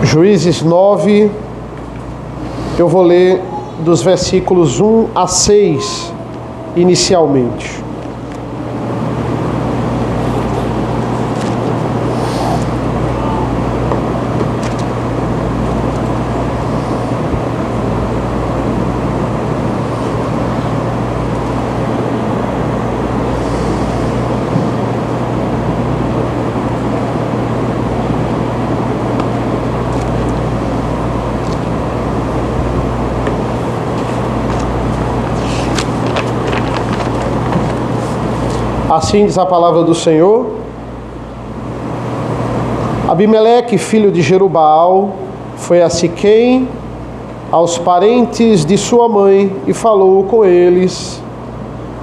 Juízes 9, eu vou ler dos versículos 1 a 6, inicialmente. Assim diz a palavra do Senhor. Abimeleque, filho de Jerubaal, foi a Siquém, aos parentes de sua mãe, e falou com eles,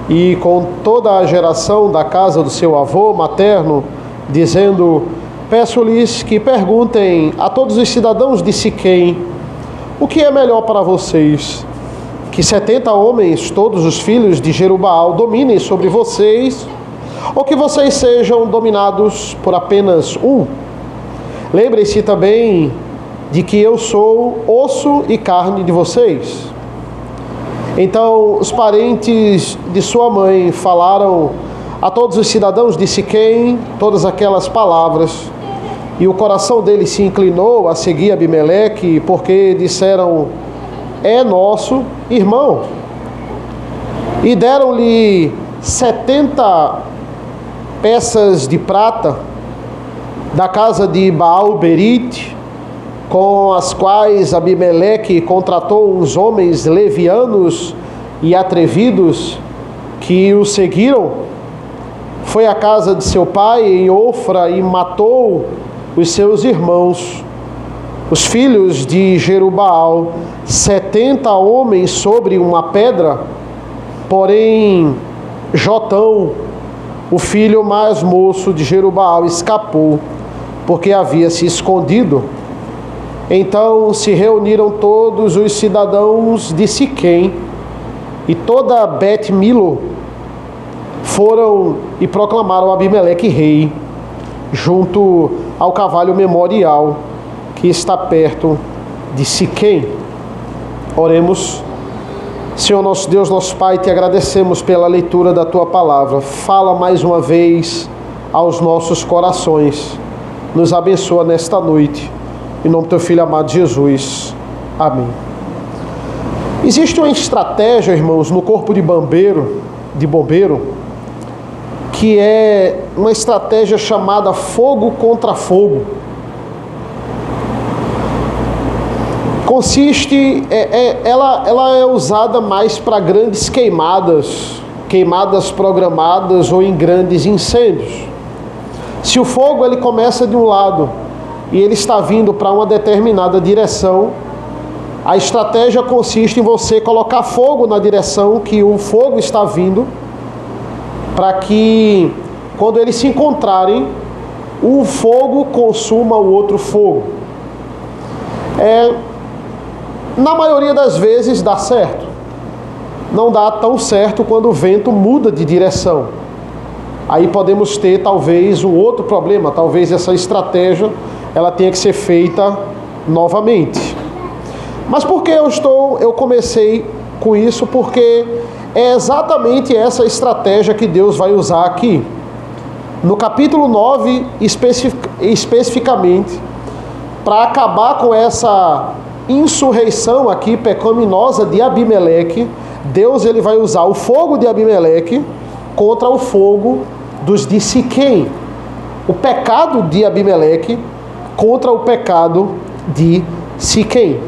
e com toda a geração da casa do seu avô materno, dizendo: peço-lhes que perguntem a todos os cidadãos de Siquém, o que é melhor para vocês? Que 70 homens, todos os filhos de Jerubaal, dominem sobre vocês, ou que vocês sejam dominados por apenas um? Lembrem-se também de que eu sou osso e carne de vocês. Então os parentes de sua mãe falaram a todos os cidadãos de Siquém todas aquelas palavras, e o coração deles se inclinou a seguir Abimeleque, porque disseram: é nosso irmão. E deram-lhe 70 peças de prata da casa de Baal-Berite, com as quais Abimeleque contratou uns homens levianos e atrevidos que o seguiram. Foi à casa de seu pai em Ofra e matou os seus irmãos, os filhos de Jerubaal, 70 homens sobre uma pedra. Porém Jotão, o filho mais moço de Jerubaal, escapou, porque havia se escondido. Então se reuniram todos os cidadãos de Siquém e toda Bet-Milo, foram e proclamaram Abimeleque rei, junto ao carvalho memorial que está perto de Siquém. Oremos. Senhor nosso Deus, nosso Pai, te agradecemos pela leitura da tua palavra. Fala mais uma vez aos nossos corações. Nos abençoa nesta noite. Em nome do teu Filho amado Jesus. Amém. Existe uma estratégia, irmãos, no corpo de bombeiro, que é uma estratégia chamada fogo contra fogo. Ela é usada mais para grandes queimadas programadas ou em grandes incêndios. Se o fogo ele começa de um lado e ele está vindo para uma determinada direção, a estratégia consiste em você colocar fogo na direção que o fogo está vindo, para que quando eles se encontrarem, um fogo consuma o outro fogo. Na maioria das vezes dá certo. Não dá tão certo quando o vento muda de direção. Aí podemos ter talvez um outro problema. Talvez essa estratégia ela tenha que ser feita novamente. Mas por que eu comecei com isso? Porque é exatamente essa estratégia que Deus vai usar aqui. No capítulo 9, especificamente, para acabar com essa insurreição aqui pecaminosa de Abimeleque, Deus ele vai usar o fogo de Abimeleque contra o fogo dos de Siquém. O pecado de Abimeleque contra o pecado de Siquém.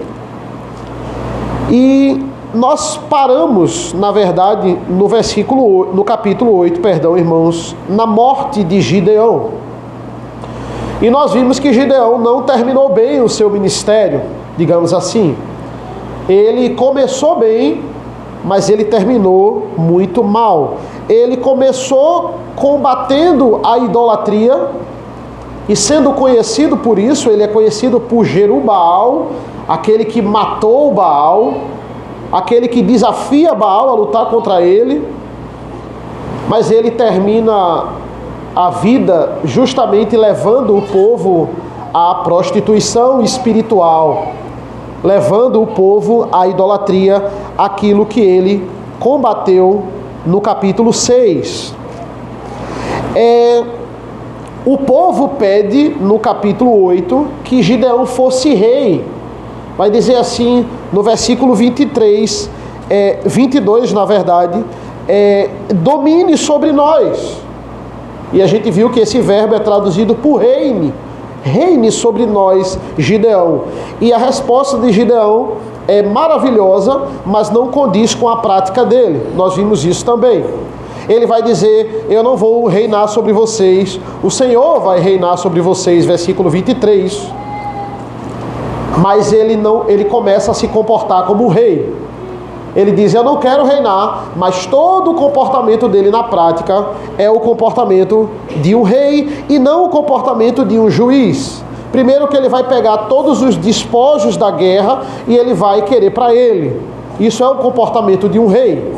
E nós paramos, na verdade, no capítulo 8, irmãos, na morte de Gideão. E nós vimos que Gideão não terminou bem o seu ministério, digamos assim. Ele começou bem, mas ele terminou muito mal. Ele começou combatendo a idolatria, e sendo conhecido por isso, ele é conhecido por Jerubaal, aquele que matou Baal, aquele que desafia Baal a lutar contra ele. Mas ele termina a vida justamente levando o povo à prostituição espiritual, levando o povo à idolatria, aquilo que ele combateu no capítulo 6. O povo pede no capítulo 8 que Gideão fosse rei. Vai dizer assim no versículo 23, 22 na verdade, domine sobre nós. E a gente viu que esse verbo é traduzido por reine. Reine sobre nós, Gideão. E a resposta de Gideão é maravilhosa, mas não condiz com a prática dele. Nós vimos isso também. Ele vai dizer: eu não vou reinar sobre vocês, o Senhor vai reinar sobre vocês, versículo 23. Mas ele começa a se comportar como rei. Ele diz: eu não quero reinar, mas todo o comportamento dele na prática é o comportamento de um rei e não o comportamento de um juiz. Primeiro que ele vai pegar todos os despojos da guerra e ele vai querer para ele. Isso é o comportamento de um rei.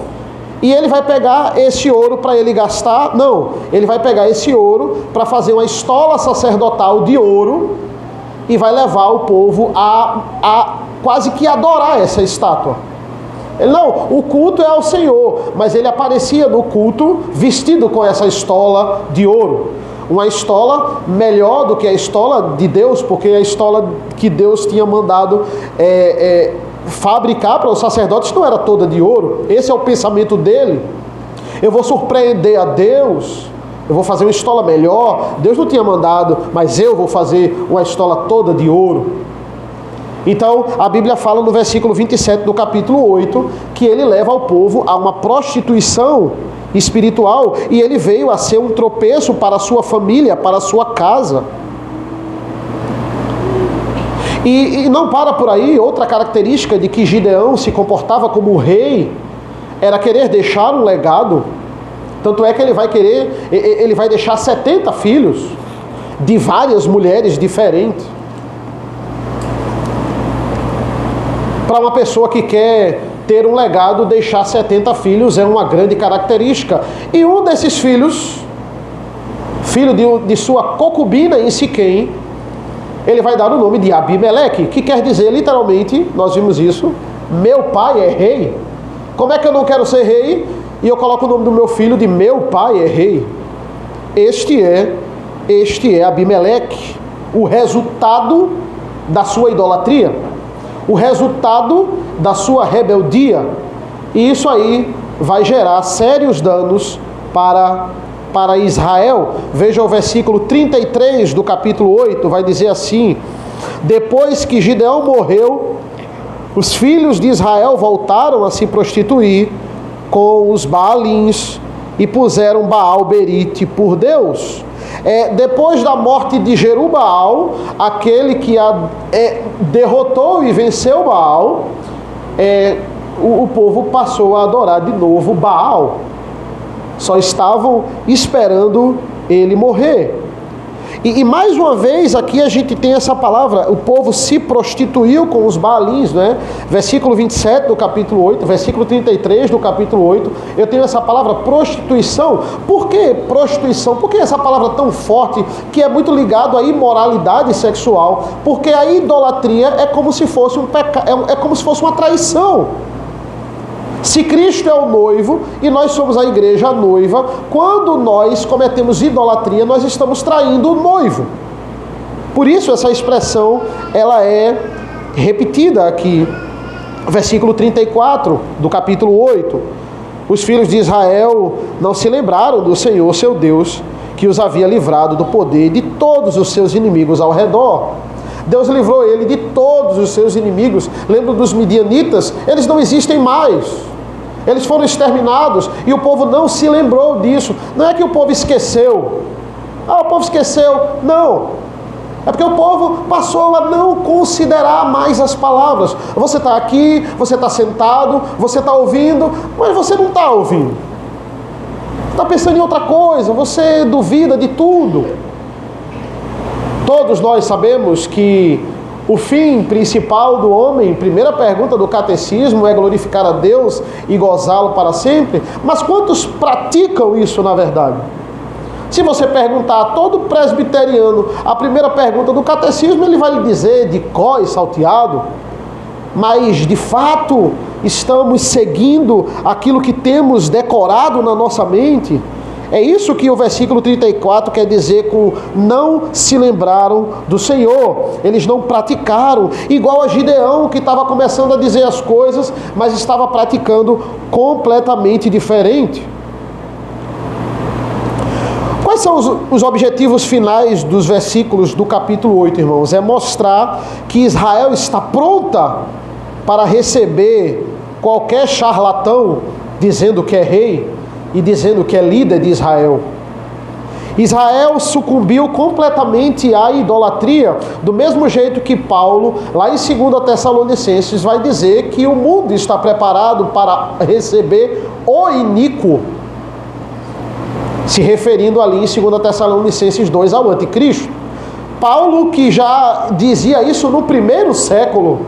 E ele vai pegar esse ouro para ele gastar? Não, ele vai pegar esse ouro para fazer uma estola sacerdotal de ouro e vai levar o povo a quase que adorar essa estátua. Ele, não, o culto é ao Senhor, mas ele aparecia no culto vestido com essa estola de ouro. Uma estola melhor do que a estola de Deus, porque a estola que Deus tinha mandado fabricar para os sacerdotes não era toda de ouro. Esse é o pensamento dele. Eu vou surpreender a Deus, eu vou fazer uma estola melhor. Deus não tinha mandado, mas eu vou fazer uma estola toda de ouro. Então a Bíblia fala no versículo 27 do capítulo 8 que ele leva o povo a uma prostituição espiritual, e ele veio a ser um tropeço para a sua família, para a sua casa. E não para por aí. Outra característica de que Gideão se comportava como rei era querer deixar um legado. Tanto é que ele vai deixar 70 filhos de várias mulheres diferentes. Para uma pessoa que quer ter um legado, deixar 70 filhos é uma grande característica. E um desses filhos, filho de sua concubina em Siquém, ele vai dar o nome de Abimeleque, que quer dizer literalmente, nós vimos isso, meu pai é rei. Como é que eu não quero ser rei e eu coloco o nome do meu filho de meu pai é rei? Este é Abimeleque, o resultado da sua idolatria, o resultado da sua rebeldia. E isso aí vai gerar sérios danos para Israel. Veja o versículo 33 do capítulo 8, vai dizer assim: depois que Gideão morreu, os filhos de Israel voltaram a se prostituir com os Baalins e puseram Baal-Berite por Deus. Depois da morte de Jerubaal, aquele que derrotou e venceu Baal, o povo passou a adorar de novo Baal. Só estavam esperando ele morrer. E mais uma vez aqui a gente tem essa palavra: o povo se prostituiu com os Baalins, né? Versículo 27 do capítulo 8, versículo 33 do capítulo 8, eu tenho essa palavra prostituição. Por que prostituição? Por que essa palavra tão forte, que é muito ligado à imoralidade sexual? Porque a idolatria é como se fosse um pecado, é como se fosse uma traição. Se Cristo é o noivo e nós somos a igreja a noiva, quando nós cometemos idolatria, nós estamos traindo o noivo. Por isso essa expressão ela é repetida aqui. Versículo 34 do capítulo 8. Os filhos de Israel não se lembraram do Senhor, seu Deus, que os havia livrado do poder de todos os seus inimigos ao redor. Deus livrou ele de todos os seus inimigos. Lembra dos midianitas? Eles não existem mais. Eles foram exterminados e o povo não se lembrou disso. Não é que o povo esqueceu. O povo esqueceu. Não. É porque o povo passou a não considerar mais as palavras. Você está aqui, você está sentado, você está ouvindo, mas você não está ouvindo. Está pensando em outra coisa, você duvida de tudo. Todos nós sabemos que o fim principal do homem, primeira pergunta do catecismo, é glorificar a Deus e gozá-lo para sempre. Mas quantos praticam isso na verdade? Se você perguntar a todo presbiteriano a primeira pergunta do catecismo, ele vai lhe dizer de có e salteado. Mas, de fato, estamos seguindo aquilo que temos decorado na nossa mente? É isso que o versículo 34 quer dizer com não se lembraram do Senhor. Eles não praticaram, igual a Gideão, que estava começando a dizer as coisas, mas estava praticando completamente diferente. Quais são os objetivos finais dos versículos do capítulo 8, irmãos? É mostrar que Israel está pronta para receber qualquer charlatão dizendo que é rei e dizendo que é líder de Israel. Israel sucumbiu completamente à idolatria, do mesmo jeito que Paulo, lá em 2 Tessalonicenses, vai dizer que o mundo está preparado para receber o iníquo, se referindo ali em 2 Tessalonicenses 2 ao anticristo. Paulo, que já dizia isso no primeiro século,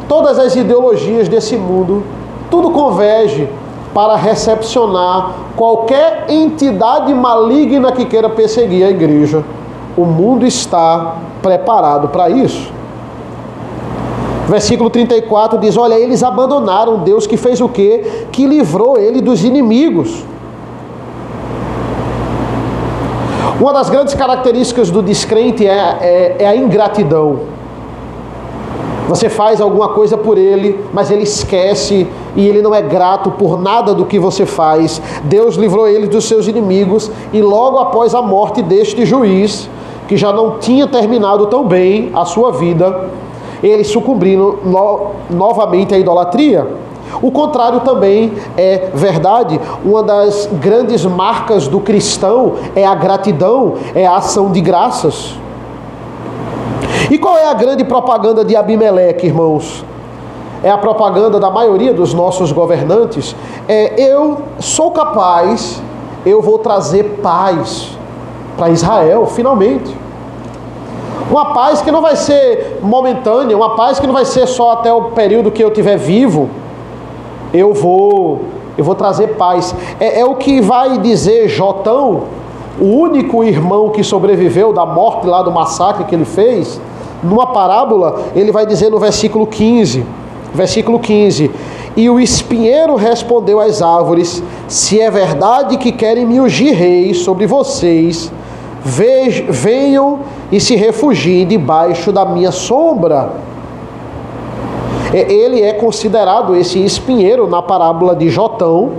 todas as ideologias desse mundo, tudo converge para recepcionar qualquer entidade maligna que queira perseguir a igreja. O mundo está preparado para isso. Versículo 34 diz: olha, eles abandonaram Deus que fez o quê? Que livrou ele dos inimigos. Uma das grandes características do descrente é a ingratidão. Você faz alguma coisa por ele, mas ele esquece e ele não é grato por nada do que você faz. Deus livrou ele dos seus inimigos e logo após a morte deste juiz, que já não tinha terminado tão bem a sua vida, eles sucumbiram novamente à idolatria. O contrário também é verdade. Uma das grandes marcas do cristão é a gratidão, é a ação de graças. E qual é a grande propaganda de Abimeleque, irmãos? É a propaganda da maioria dos nossos governantes. Eu sou capaz, eu vou trazer paz para Israel, finalmente. Uma paz que não vai ser momentânea, uma paz que não vai ser só até o período que eu estiver vivo. Eu vou trazer paz. É o que vai dizer Jotão, o único irmão que sobreviveu da morte lá do massacre que ele fez. Numa parábola, ele vai dizer no versículo 15, e o espinheiro respondeu às árvores: se é verdade que querem me ungir rei sobre vocês, venham e se refugiem debaixo da minha sombra. Ele é considerado esse espinheiro na parábola de Jotão.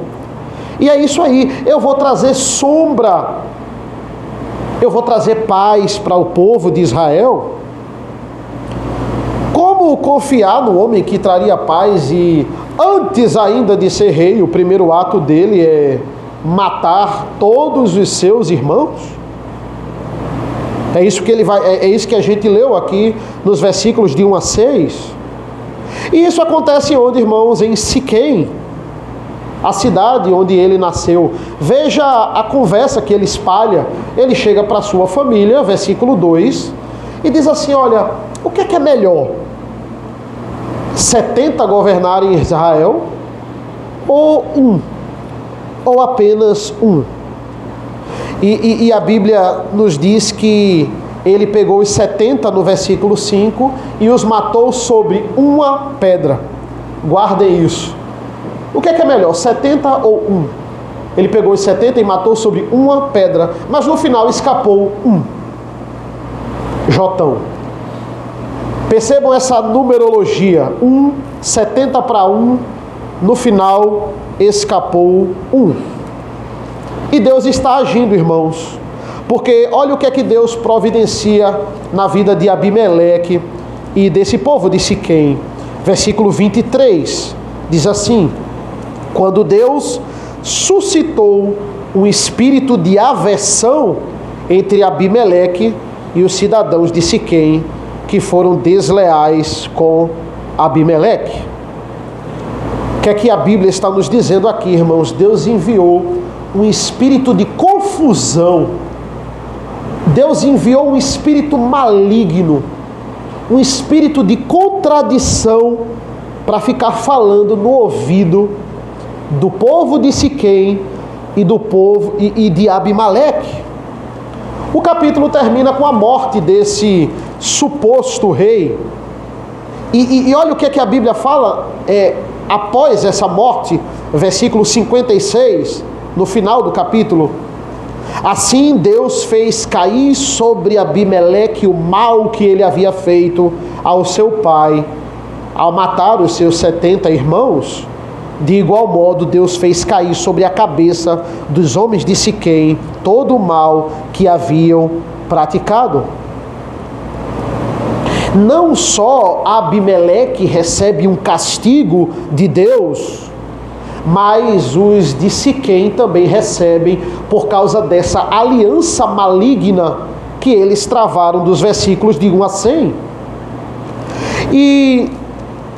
E é isso aí, eu vou trazer sombra, eu vou trazer paz para o povo de Israel. Como confiar no homem que traria paz e antes ainda de ser rei, o primeiro ato dele é matar todos os seus irmãos? É isso que a gente leu aqui nos versículos de 1 a 6. E isso acontece onde, irmãos? Em Siquém, a cidade onde ele nasceu. Veja a conversa que ele espalha. Ele chega para sua família, versículo 2, e diz assim: olha, o que é melhor? 70 governarem Israel ou um? Ou apenas um? E a Bíblia nos diz que ele pegou os 70 no versículo 5 e os matou sobre uma pedra. Guardem isso. O que é melhor, 70 ou um? Ele pegou os 70 e matou sobre uma pedra, mas no final escapou um. Jotão. Percebam essa numerologia: 70 para 1, no final escapou um. E Deus está agindo, irmãos, porque olha o que é que Deus providencia na vida de Abimeleque e desse povo de Siquém. Versículo 23 diz assim: quando Deus suscitou um espírito de aversão entre Abimeleque e os cidadãos de Siquém, que foram desleais com Abimeleque. O que é que a Bíblia está nos dizendo aqui, irmãos? Deus enviou um espírito de confusão. Deus enviou um espírito maligno, um espírito de contradição, para ficar falando no ouvido do povo de Siquém, e do povo e de Abimeleque. O capítulo termina com a morte desse suposto rei. E olha o que a Bíblia fala após essa morte, versículo 56, no final do capítulo. Assim Deus fez cair sobre Abimeleque o mal que ele havia feito ao seu pai, ao matar os seus 70 irmãos. De igual modo, Deus fez cair sobre a cabeça dos homens de Siquém todo o mal que haviam praticado. Não só Abimeleque recebe um castigo de Deus, mas os de Siquém também recebem por causa dessa aliança maligna que eles travaram dos versículos de 1 a 100. E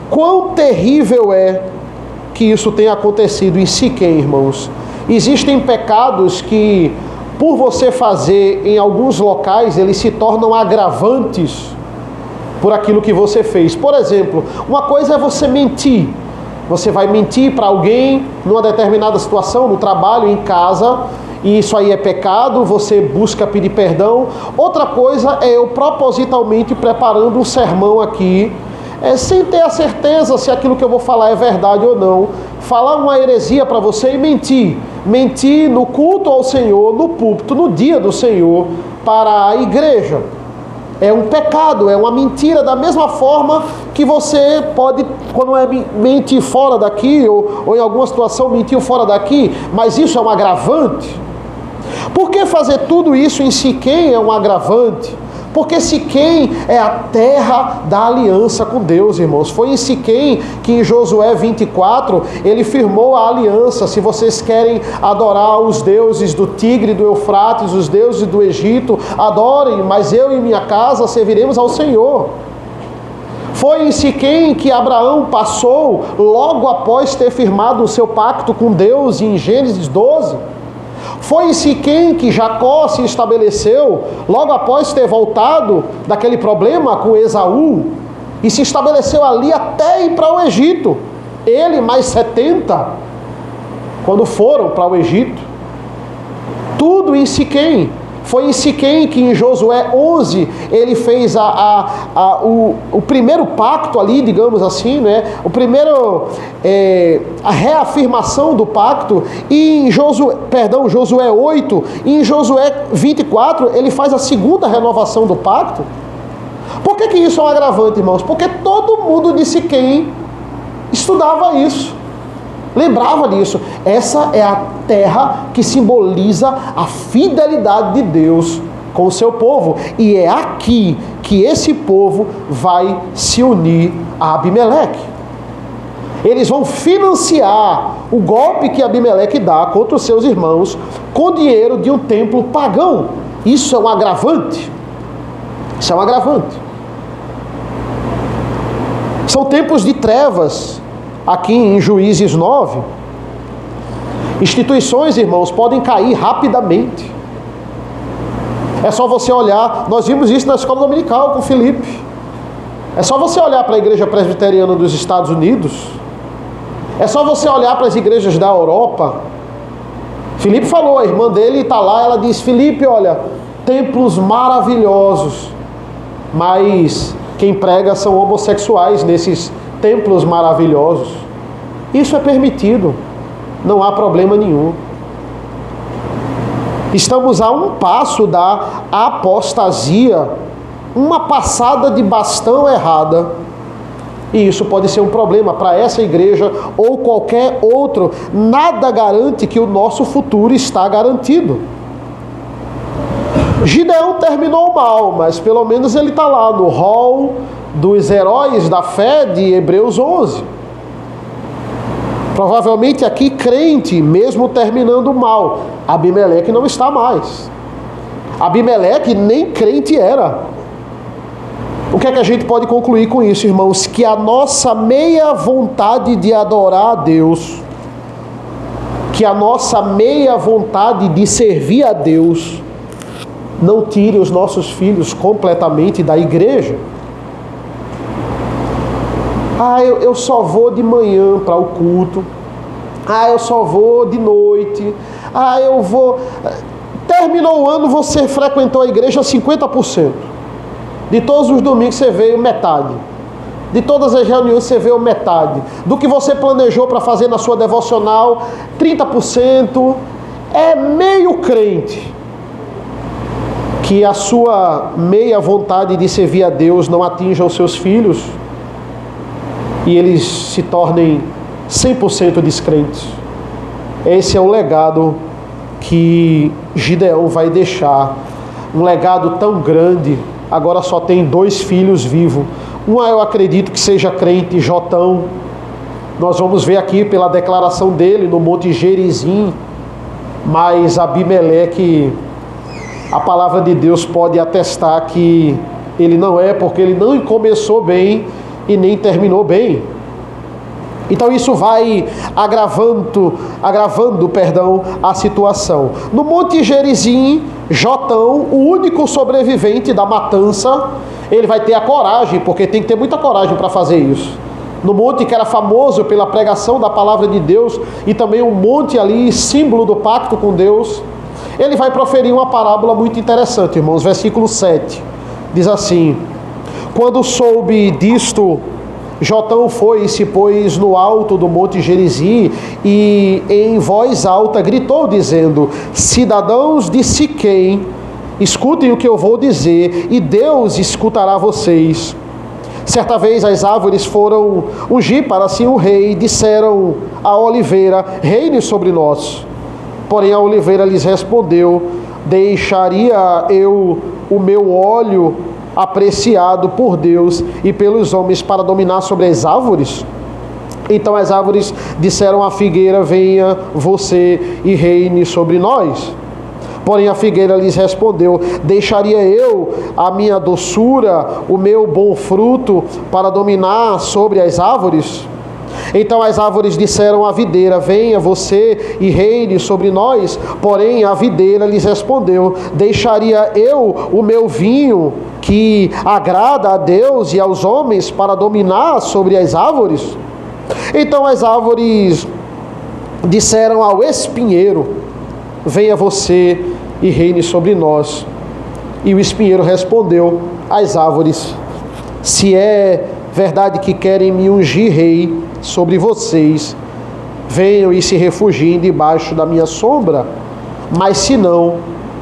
quão terrível é que isso tenha acontecido em Siquém, irmãos. Existem pecados que, por você fazer em alguns locais, eles se tornam agravantes por aquilo que você fez. Por exemplo, uma coisa é você mentir. Você vai mentir para alguém numa determinada situação, no trabalho, em casa, e isso aí é pecado, você busca pedir perdão. Outra coisa é eu propositalmente preparando um sermão aqui, sem ter a certeza se aquilo que eu vou falar é verdade ou não, falar uma heresia para você e mentir no culto ao Senhor, no púlpito, no dia do Senhor, para a igreja. É um pecado, é uma mentira, da mesma forma que você pode, quando é mentir fora daqui, ou em alguma situação mentir fora daqui, mas isso é um agravante. Por que fazer tudo isso em Siquém é um agravante? Porque Siquém é a terra da aliança com Deus, irmãos. Foi em Siquém que em Josué 24, ele firmou a aliança. Se vocês querem adorar os deuses do Tigre, do Eufrates, os deuses do Egito, adorem, mas eu e minha casa serviremos ao Senhor. Foi em Siquém que Abraão passou logo após ter firmado o seu pacto com Deus em Gênesis 12. Foi em Siquém que Jacó se estabeleceu, logo após ter voltado daquele problema com Esaú, e se estabeleceu ali até ir para o Egito. Ele mais 70, quando foram para o Egito. Tudo em Siquém. Foi em Siquém que em Josué 11 ele fez o primeiro pacto ali, digamos assim, né? A reafirmação do pacto. E em Josué 8 e em Josué 24 ele faz a segunda renovação do pacto. Por que isso é um agravante, irmãos? Porque todo mundo de Siquém estudava isso. Lembrava disso. Essa é a terra que simboliza a fidelidade de Deus com o seu povo. E é aqui que esse povo vai se unir a Abimeleque. Eles vão financiar o golpe que Abimeleque dá contra os seus irmãos com dinheiro de um templo pagão. Isso é um agravante. Isso é um agravante. São tempos de trevas. Aqui em Juízes 9, instituições, irmãos, podem cair rapidamente. É só você olhar, nós vimos isso na escola dominical com Felipe. É só você olhar para a igreja presbiteriana dos Estados Unidos. É só você olhar para as igrejas da Europa. Felipe falou, a irmã dele está lá, ela diz, Felipe, olha, templos maravilhosos, mas quem prega são homossexuais nesses templos maravilhosos. Isso é permitido, não há problema nenhum. Estamos a um passo da apostasia, uma passada de bastão errada, e isso pode ser um problema para essa igreja ou qualquer outro. Nada garante que o nosso futuro está garantido. Gideão terminou mal, mas pelo menos ele está lá no hall dos heróis da fé de Hebreus 11. Provavelmente aqui crente, mesmo terminando mal. Abimeleque não está mais. Abimeleque nem crente era. O que é que a gente pode concluir com isso, irmãos? Que a nossa meia vontade de adorar a Deus, que a nossa meia vontade de servir a Deus, não tire os nossos filhos completamente da igreja. Eu só vou de manhã para o culto. Eu só vou de noite. eu vou... Terminou o ano, você frequentou a igreja 50%. De todos os domingos você veio metade. De todas as reuniões você veio metade. Do que você planejou para fazer na sua devocional, 30%. É meio crente. Que a sua meia vontade de servir a Deus não atinja os seus filhos e eles se tornem 100% descrentes. Esse é o legado que Gideão vai deixar. Um legado tão grande. Agora só tem 2 filhos vivos. Um eu acredito que seja crente, Jotão. Nós vamos ver aqui pela declaração dele no Monte Gerizim. Mas Abimeleque, a palavra de Deus pode atestar que ele não é, porque ele não começou bem e nem terminou bem. Então isso vai agravando a situação. No Monte Gerizim, Jotão, o único sobrevivente da matança, ele vai ter a coragem, porque tem que ter muita coragem para fazer isso. No monte que era famoso pela pregação da palavra de Deus e também um monte ali, símbolo do pacto com Deus, ele vai proferir uma parábola muito interessante, irmãos. Versículo 7 diz assim: quando soube disto, Jotão foi e se pôs no alto do monte Gerizim e em voz alta gritou dizendo: cidadãos de Siquém, escutem o que eu vou dizer e Deus escutará vocês. Certa vez as árvores foram ungir para si o rei e disseram à oliveira: reine sobre nós. Porém a oliveira lhes respondeu: deixaria eu o meu óleo apreciado por Deus e pelos homens para dominar sobre as árvores? Então as árvores disseram à figueira: venha você e reine sobre nós. Porém a figueira lhes respondeu: deixaria eu a minha doçura, o meu bom fruto, para dominar sobre as árvores? Então as árvores disseram à videira: venha você e reine sobre nós. Porém a videira lhes respondeu: deixaria eu o meu vinho, que agrada a Deus e aos homens, para dominar sobre as árvores? Então as árvores disseram ao espinheiro: venha você e reine sobre nós. E o espinheiro respondeu às árvores: se é verdade que querem me ungir rei sobre vocês, venham e se refugiem debaixo da minha sombra. Mas se não,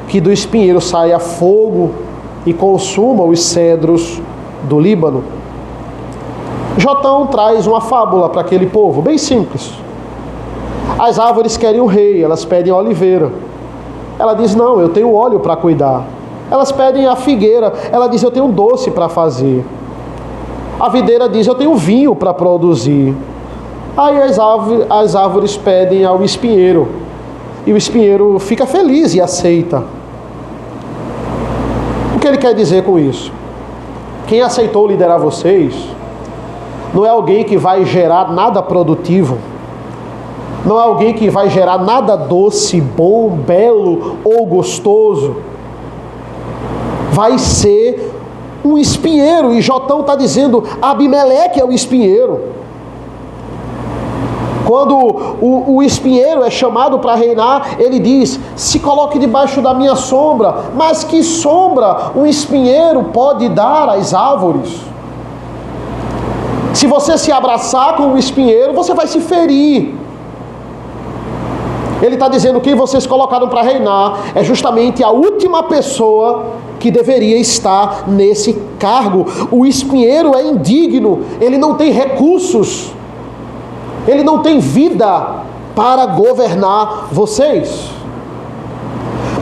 que do espinheiro saia fogo e consuma os cedros do Líbano. Jotão traz uma fábula para aquele povo, bem simples. As árvores querem o rei, elas pedem a oliveira. Ela diz: não, eu tenho óleo para cuidar. Elas pedem a figueira, ela diz: eu tenho doce para fazer. A videira diz: eu tenho vinho para produzir. Aí as árvores pedem ao espinheiro, e o espinheiro fica feliz e aceita. O que ele quer dizer com isso? Quem aceitou liderar vocês não é alguém que vai gerar nada produtivo, não é alguém que vai gerar nada doce, bom, belo ou gostoso. Vai ser um espinheiro. E Jotão está dizendo: Abimeleque é o espinheiro. Quando o espinheiro é chamado para reinar, ele diz: se coloque debaixo da minha sombra. Mas que sombra um espinheiro pode dar às árvores? Se você se abraçar com o espinheiro, você vai se ferir. Ele está dizendo: quem vocês colocaram para reinar é justamente a última pessoa que deveria estar nesse cargo. O espinheiro é indigno, ele não tem recursos, ele não tem vida para governar vocês.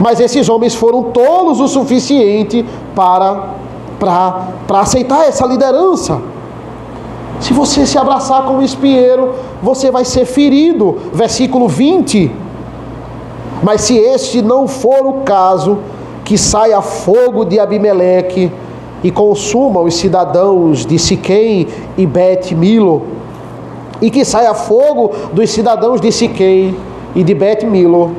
Mas esses homens foram tolos o suficiente para aceitar essa liderança. Se você se abraçar com o espinheiro, você vai ser ferido. Versículo 20. Mas se este não for o caso, que saia fogo de Abimeleque e consuma os cidadãos de Siquém e Bet-Milo, e que saia fogo dos cidadãos de Siquém e de Bet-Milo,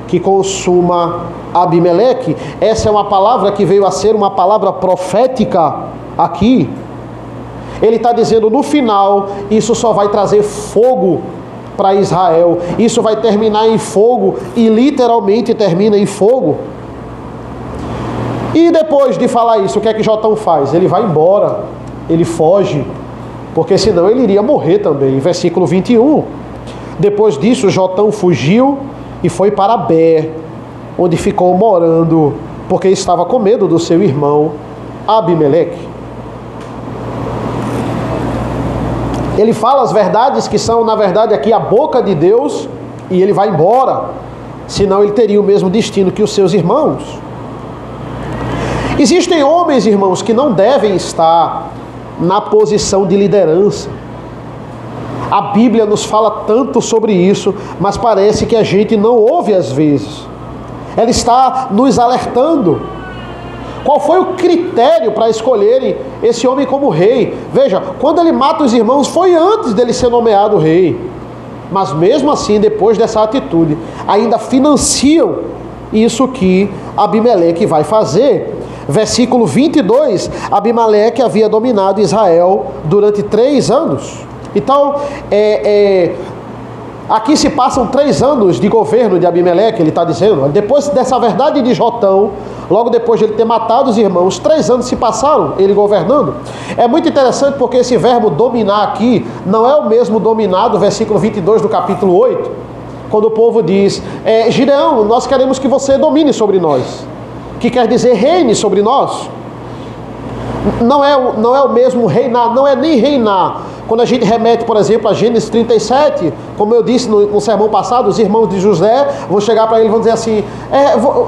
que consuma Abimeleque. Essa é uma palavra que veio a ser uma palavra profética aqui. Ele está dizendo: no final, isso só vai trazer fogo para Israel. Isso vai terminar em fogo, e literalmente termina em fogo. E depois de falar isso, o que é que Jotão faz? Ele vai embora, ele foge, porque senão ele iria morrer também. Versículo 21. Depois disso, Jotão fugiu e foi para Ber, onde ficou morando, porque estava com medo do seu irmão Abimeleque. Ele fala as verdades que são, na verdade, aqui a boca de Deus, e ele vai embora, senão ele teria o mesmo destino que os seus irmãos. Existem homens, irmãos, que não devem estar na posição de liderança. A Bíblia nos fala tanto sobre isso, mas parece que a gente não ouve às vezes. Ela está nos alertando. Qual foi o critério para escolherem esse homem como rei? Veja, quando ele mata os irmãos, foi antes dele ser nomeado rei. Mas mesmo assim, depois dessa atitude, ainda financiam isso que Abimeleque vai fazer. Versículo 22, Abimeleque havia dominado Israel durante 3 anos. Então, aqui se passam 3 anos de governo de Abimeleque, ele está dizendo. Depois dessa verdade de Jotão, logo depois de ele ter matado os irmãos, 3 anos se passaram, ele governando. É muito interessante porque esse verbo dominar aqui não é o mesmo dominar do versículo 22 do capítulo 8, quando o povo diz, Gideão, nós queremos que você domine sobre nós, que quer dizer reine sobre nós. Não é o mesmo reinar, não é nem reinar. Quando a gente remete, por exemplo, a Gênesis 37, como eu disse no sermão passado, os irmãos de José vão chegar para ele e vão dizer assim,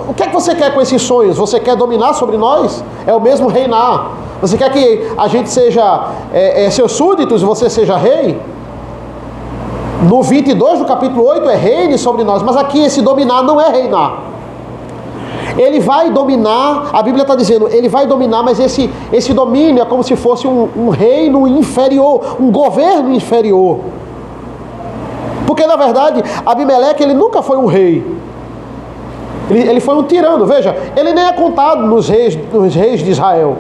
o que é que você quer com esses sonhos? Você quer dominar sobre nós? É o mesmo reinar. Você quer que a gente seja seus súditos e você seja rei? No 22 do capítulo 8 é reine sobre nós, mas aqui esse dominar não é reinar. Ele vai dominar, a Bíblia está dizendo, ele vai dominar, mas esse domínio é como se fosse um reino inferior, um governo inferior. Porque na verdade, Abimeleque ele nunca foi um rei. Ele foi um tirano, veja, ele nem é contado nos reis de Israel.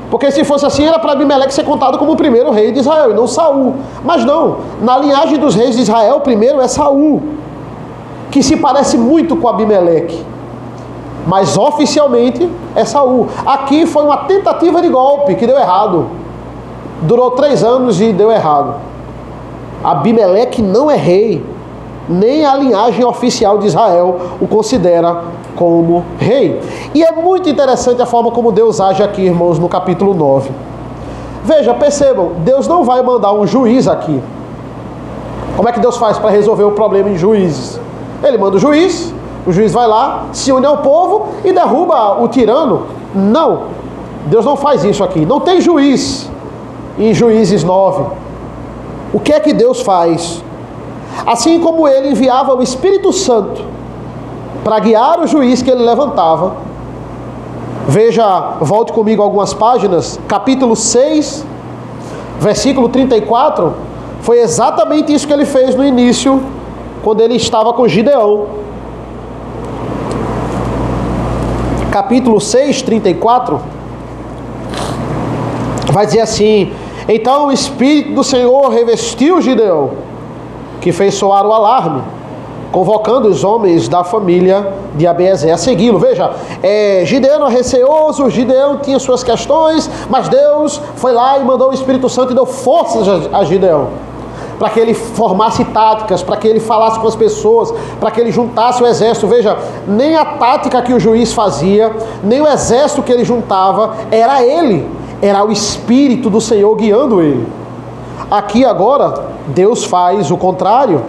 Porque se fosse assim, era para Abimeleque ser contado como o primeiro rei de Israel, e não Saul. Mas não, na linhagem dos reis de Israel, o primeiro é Saul, que se parece muito com Abimeleque. Mas oficialmente é Saul. Aqui foi uma tentativa de golpe que deu errado. Durou 3 anos e deu errado. Abimeleque não é rei. Nem a linhagem oficial de Israel o considera como rei. E é muito interessante a forma como Deus age aqui, irmãos, no capítulo 9. Veja, percebam, Deus não vai mandar um juiz aqui. Como é que Deus faz para resolver o problema em Juízes? Ele manda o juiz vai lá, se une ao povo e derruba o tirano. Não, Deus não faz isso aqui. Não tem juiz em Juízes 9. O que é que Deus faz? Assim como ele enviava o Espírito Santo para guiar o juiz que ele levantava. Veja, volte comigo algumas páginas, capítulo 6, versículo 34, foi exatamente isso que ele fez no início, quando ele estava com Gideão. Capítulo 6, 34, vai dizer assim, então o Espírito do Senhor revestiu Gideão, que fez soar o alarme, convocando os homens da família de Abiezer a segui-lo. Veja, Gideão era receoso, Gideão tinha suas questões, mas Deus foi lá e mandou o Espírito Santo e deu forças a Gideão, para que ele formasse táticas, para que ele falasse com as pessoas, para que ele juntasse o exército. Veja, nem a tática que o juiz fazia, nem o exército que ele juntava, era ele, era o Espírito do Senhor guiando ele. Aqui agora, Deus faz o contrário.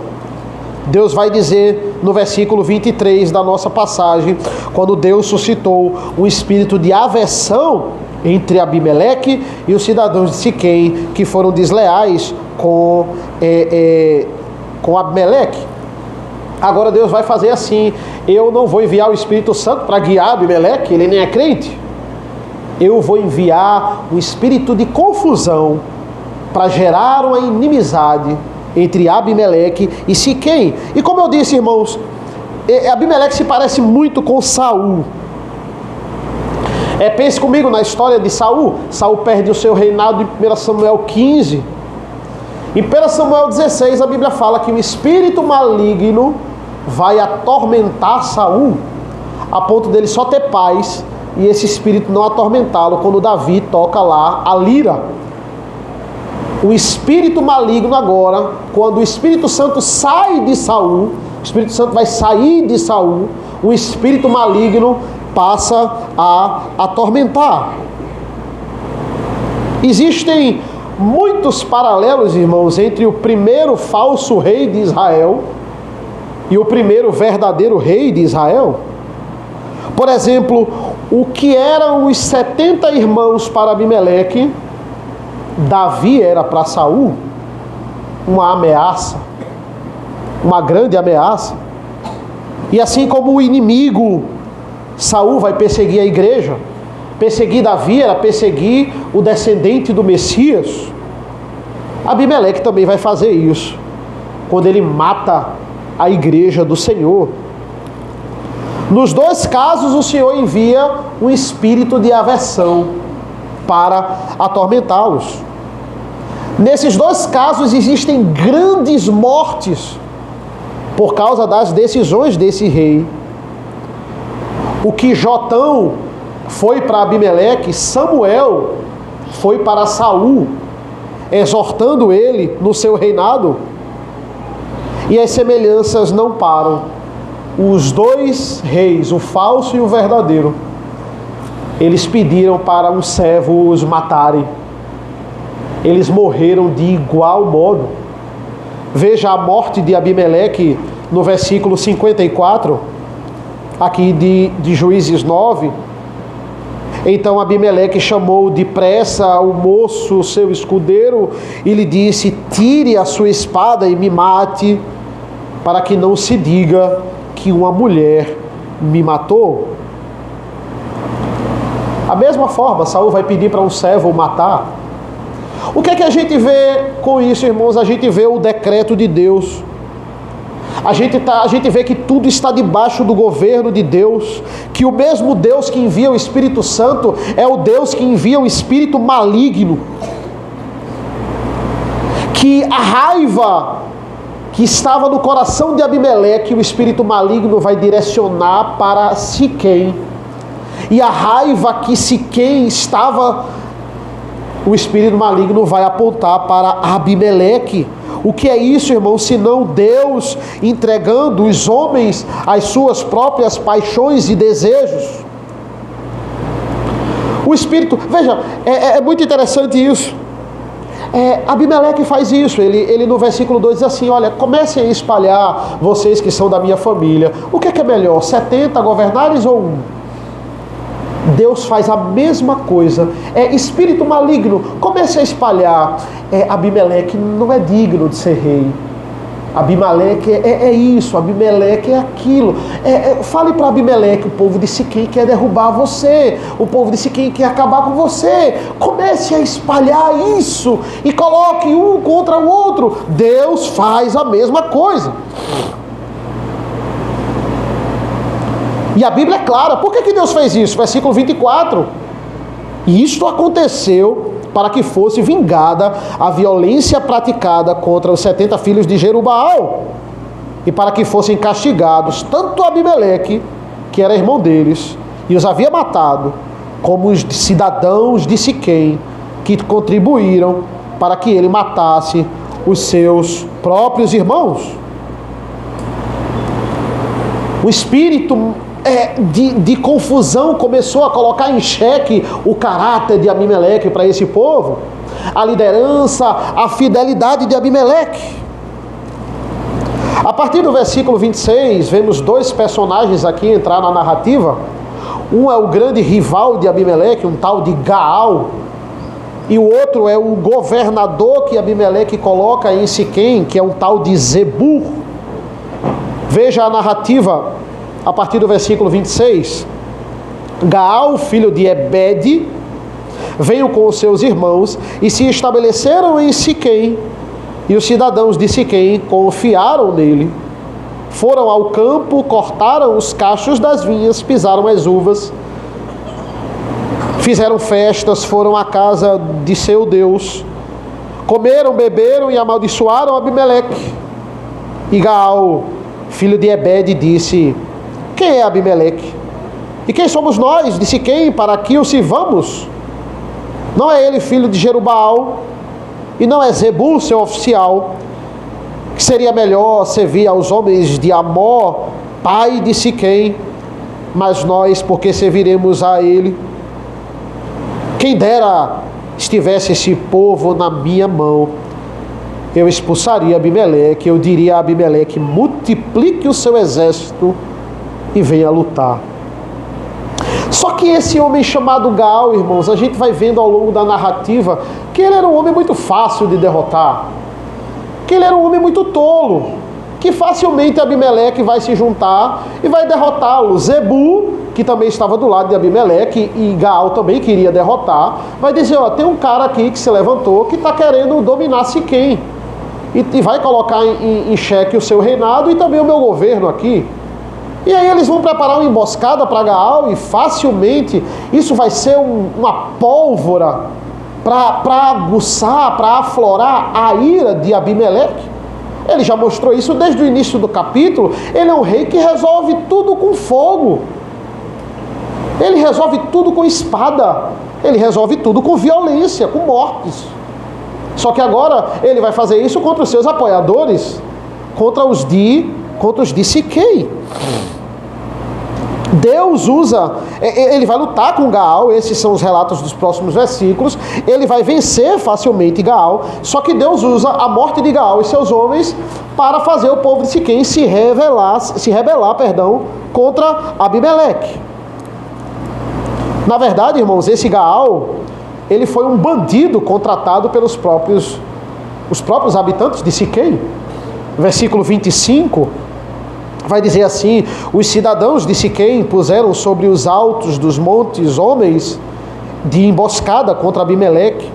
Deus vai dizer no versículo 23 da nossa passagem, quando Deus suscitou um espírito de aversão entre Abimeleque e os cidadãos de Siquém, que foram desleais com Abimeleque. Agora Deus vai fazer assim, eu não vou enviar o Espírito Santo para guiar Abimeleque, ele nem é crente. Eu vou enviar um espírito de confusão para gerar uma inimizade entre Abimeleque e Siquém. E como eu disse, irmãos, Abimeleque se parece muito com Saul. Pense comigo na história de Saul. Saul perde o seu reinado em 1 Samuel 15. Em 1 Samuel 16, a Bíblia fala que um espírito maligno vai atormentar Saul, a ponto dele só ter paz e esse espírito não atormentá-lo quando Davi toca lá a lira. O espírito maligno agora, quando o Espírito Santo sai de Saul, o Espírito Santo vai sair de Saul, o espírito maligno passa a atormentar. Existem muitos paralelos, irmãos, entre o primeiro falso rei de Israel e o primeiro verdadeiro rei de Israel. Por exemplo, o que eram os 70 irmãos para Abimeleque, Davi era para Saul uma ameaça, uma grande ameaça. E assim como o inimigo, Saul vai perseguir a igreja, perseguir Davi era perseguir o descendente do Messias, Abimeleque também vai fazer isso, quando ele mata a igreja do Senhor. Nos dois casos, o Senhor envia um espírito de aversão para atormentá-los. Nesses dois casos existem grandes mortes por causa das decisões desse rei. O que Jotão foi para Abimeleque, Samuel foi para Saul, exortando ele no seu reinado. E as semelhanças não param. Os dois reis, o falso e o verdadeiro, eles pediram para um servo os matarem. Eles morreram de igual modo. Veja a morte de Abimeleque no versículo 54, aqui de Juízes 9. Então Abimeleque chamou depressa o moço, seu escudeiro, e lhe disse: tire a sua espada e me mate, para que não se diga que uma mulher me matou. A mesma forma, Saul vai pedir para um servo matar. O que é que a gente vê com isso, irmãos? A gente vê o decreto de Deus. A gente vê que tudo está debaixo do governo de Deus, que o mesmo Deus que envia o Espírito Santo é o Deus que envia o espírito maligno. Que a raiva que estava no coração de Abimeleque, o espírito maligno vai direcionar para Siquém. E a raiva que Siquém estava, o espírito maligno vai apontar para Abimeleque. O que é isso, irmão, senão Deus entregando os homens às suas próprias paixões e desejos? O espírito, veja, é muito interessante isso. Abimeleque faz isso, ele no versículo 2 diz assim: olha, comecem a espalhar, vocês que são da minha família. O que é melhor, 70 governares ou um? Deus faz a mesma coisa. Espírito maligno, comece a espalhar. Abimeleque não é digno de ser rei. Abimeleque é isso, Abimeleque é aquilo. Fale para Abimeleque: o povo de Siquém quer derrubar você, o povo de Siquém quer acabar com você. Comece a espalhar isso e coloque um contra o outro. Deus faz a mesma coisa. E a Bíblia é clara. Por que Deus fez isso? Versículo 24. Isto aconteceu para que fosse vingada a violência praticada contra os 70 filhos de Jerubaal, e para que fossem castigados tanto Abimeleque, que era irmão deles, e os havia matado, como os cidadãos de Siquém, que contribuíram para que ele matasse os seus próprios irmãos. O espírito de confusão começou a colocar em xeque o caráter de Abimeleque para esse povo, a liderança, a fidelidade de Abimeleque. A partir do versículo 26, vemos dois personagens aqui entrar na narrativa. Um é o grande rival de Abimeleque, um tal de Gaal, e o outro é o governador que Abimeleque coloca em Siquém, que é um tal de Zebur. Veja a narrativa a partir do versículo 26. Gaal, filho de Ebed, veio com os seus irmãos e se estabeleceram em Siquém, e os cidadãos de Siquém confiaram nele. Foram ao campo, cortaram os cachos das vinhas, pisaram as uvas, fizeram festas, foram à casa de seu Deus, Comeram, beberam e amaldiçoaram Abimeleque. E Gaal, filho de Ebede, disse: quem é Abimeleque? E quem somos nós? Disse quem? Para que o sirvamos? Não é ele filho de Jerubaal? E não é Zebul, seu oficial? Que seria melhor servir aos homens de Amor, pai de Siquém, mas nós, porque serviremos a ele? Quem dera estivesse esse povo na minha mão, eu expulsaria Abimeleque, eu diria a Abimeleque: multiplique o seu exército e venha lutar. Só que esse homem chamado Gaal, irmãos, a gente vai vendo ao longo da narrativa que ele era um homem muito fácil de derrotar, que ele era um homem muito tolo, que facilmente Abimeleque vai se juntar e vai derrotá-lo. Zebul, que também estava do lado de Abimeleque, e Gaal também queria derrotar, vai dizer: ó, tem um cara aqui que se levantou que está querendo dominar Siquém, e vai colocar em xeque o seu reinado e também o meu governo aqui. E aí eles vão preparar uma emboscada para Gaal, e facilmente isso vai ser uma pólvora para aguçar, para aflorar a ira de Abimeleque. Ele já mostrou isso desde o início do capítulo. Ele é um rei que resolve tudo com fogo. Ele resolve tudo com espada. Ele resolve tudo com violência, com mortes. Só que agora ele vai fazer isso contra os seus apoiadores, contra os de Siquém. Deus usa, ele vai lutar com Gaal, esses são os relatos dos próximos versículos, ele vai vencer facilmente Gaal, só que Deus usa a morte de Gaal e seus homens para fazer o povo de Siquém se rebelar, contra Abimeleque. Na verdade, irmãos, esse Gaal, ele foi um bandido contratado pelos próprios habitantes de Siquém. Versículo 25 vai dizer assim: os cidadãos de Siquém puseram sobre os altos dos montes homens de emboscada contra Abimeleque,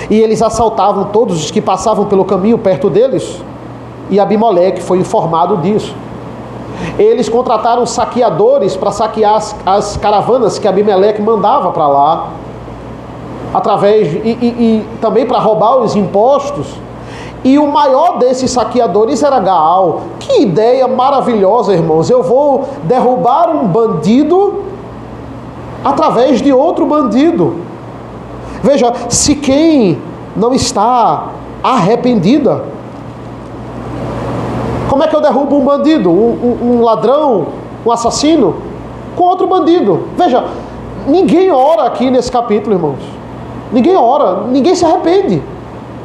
e eles assaltavam todos os que passavam pelo caminho perto deles, e Abimeleque foi informado disso. Eles contrataram saqueadores para saquear as caravanas que Abimeleque mandava para lá, e também para roubar os impostos. E o maior desses saqueadores era Gaal. Que ideia maravilhosa, irmãos! Eu vou derrubar um bandido através de outro bandido. Veja, Siquém não está arrependida. Como é que eu derrubo um bandido, um ladrão, um assassino? Com outro bandido. Veja, ninguém ora aqui nesse capítulo, irmãos. Ninguém ora, ninguém se arrepende.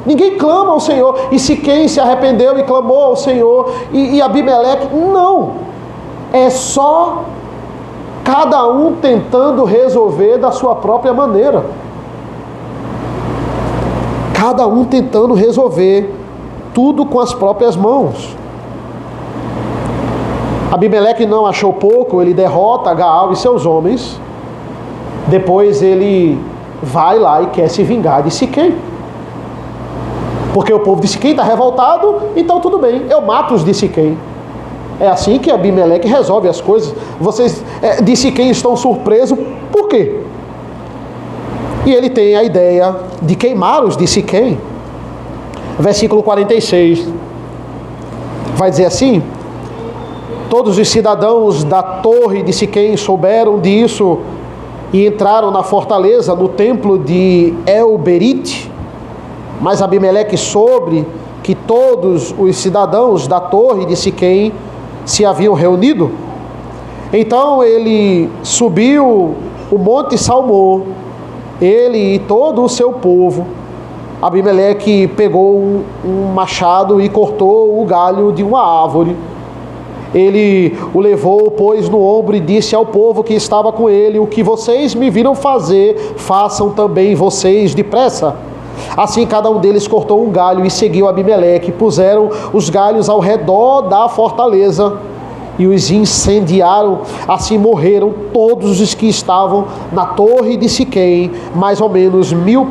Ninguém clama ao Senhor. E Siquém se arrependeu e clamou ao Senhor, e Abimeleque, não. É só cada um tentando resolver da sua própria maneira. Cada um tentando resolver tudo com as próprias mãos. Abimeleque não achou pouco, ele derrota Gaal e seus homens. Depois ele vai lá e quer se vingar de Siquém. Porque o povo de Siquém está revoltado, então tudo bem, eu mato os de Siquém. É assim que Abimeleque resolve as coisas. Vocês de Siquém estão surpresos, por quê? E ele tem a ideia de queimar os de Siquém. Versículo 46 vai dizer assim: todos os cidadãos da torre de Siquém souberam disso e entraram na fortaleza, no templo de El-Berite. Mas Abimeleque soube que todos os cidadãos da torre de Siquém se haviam reunido. Então ele subiu o monte Salmão, ele e todo o seu povo. Abimeleque pegou um machado e cortou o galho de uma árvore. Ele o levou, pôs no ombro e disse ao povo que estava com ele: o que vocês me viram fazer, façam também vocês depressa. Assim cada um deles cortou um galho e seguiu Abimeleque. Puseram os galhos ao redor da fortaleza e os incendiaram. Assim morreram todos os que estavam na torre de Siquém, mais ou menos 1000